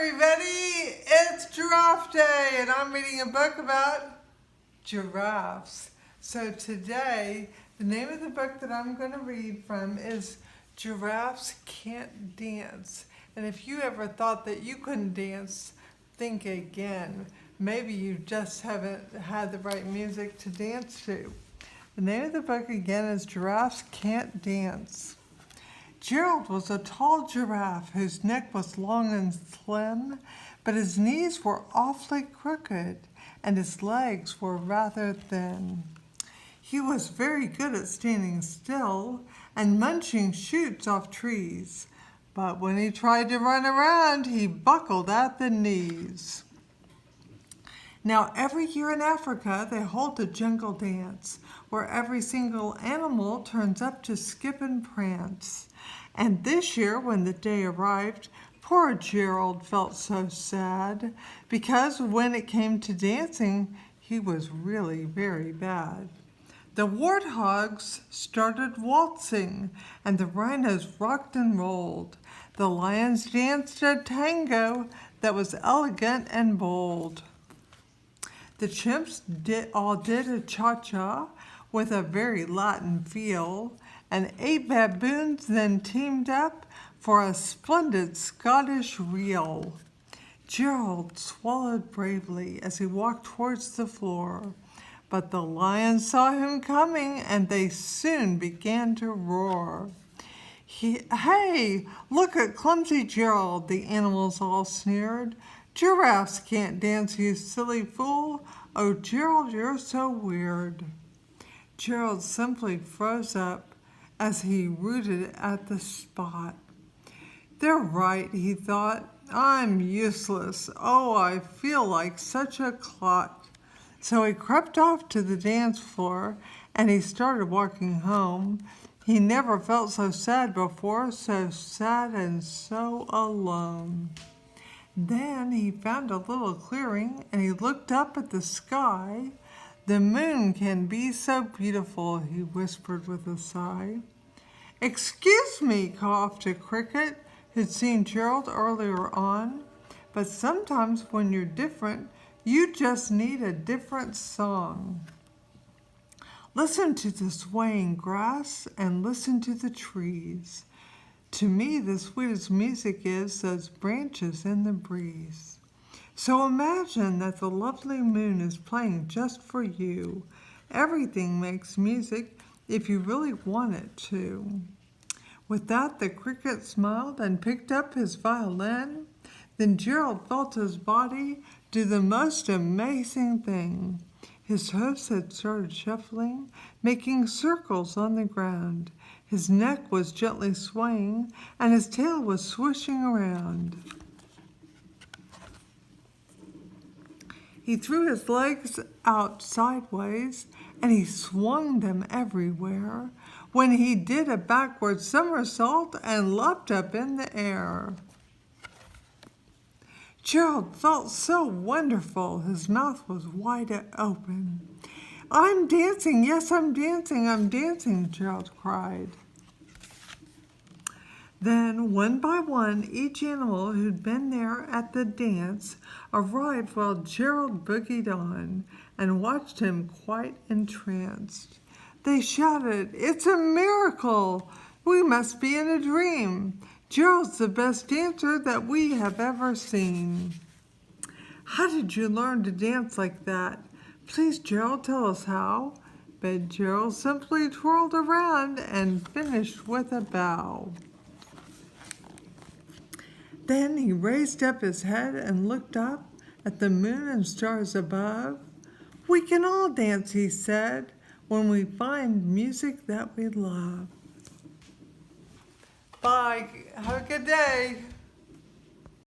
everybody, it's Giraffe Day and I'm reading a book about giraffes. So today, the name of the book that I'm going to read from is Giraffes Can't Dance. And if you ever thought that you couldn't dance, think again. Maybe you just haven't had the right music to dance to. The name of the book again is Giraffes Can't Dance. Gerald was a tall giraffe whose neck was long and slim, but his knees were awfully crooked and his legs were rather thin. He was very good at standing still and munching shoots off trees, but when he tried to run around, he buckled at the knees. Now, every year in Africa, they hold a jungle dance where every single animal turns up to skip and prance. And this year, when the day arrived, poor Gerald felt so sad because when it came to dancing, he was really very bad. The warthogs started waltzing, and the rhinos rocked and rolled. The lions danced a tango that was elegant and bold. The chimps all did a cha-cha with a very Latin feel, and 8 baboons then teamed up for a splendid Scottish reel. Gerald swallowed bravely as he walked towards the floor, but the lions saw him coming and they soon began to roar. Hey, look at clumsy Gerald, the animals all sneered. Giraffes can't dance, you silly fool. Oh, Gerald, you're so weird. Gerald simply froze up as he rooted at the spot. They're right, he thought. I'm useless. Oh, I feel like such a clot. So he crept off to the dance floor and he started walking home. He never felt so sad before, so sad and so alone. Then he found a little clearing and he looked up at the sky. The moon can be so beautiful, he whispered with a sigh. Excuse me, coughed a cricket who'd seen Gerald earlier on, but sometimes when you're different, you just need a different song. Listen to the swaying grass and listen to the trees. To me, the sweetest music is those branches in the breeze. So imagine that the lovely moon is playing just for you. Everything makes music if you really want it to. With that, the cricket smiled and picked up his violin. Then Gerald felt his body do the most amazing thing. His toes had started shuffling, making circles on the ground. His neck was gently swaying, and his tail was swishing around. He threw his legs out sideways, and he swung them everywhere when he did a backward somersault and leapt up in the air. Gerald felt so wonderful. His mouth was wide open. I'm dancing, yes, I'm dancing, Gerald cried. Then, one by one, each animal who'd been there at the dance arrived while Gerald boogied on and watched him quite entranced. They shouted, "It's a miracle! We must be in a dream! Gerald's the best dancer that we have ever seen." How did you learn to dance like that? Please, Gerald, tell us how. But Gerald simply twirled around and finished with a bow. Then he raised up his head and looked up at the moon and stars above. We can all dance, he said, when we find music that we love. Bye. Have a good day.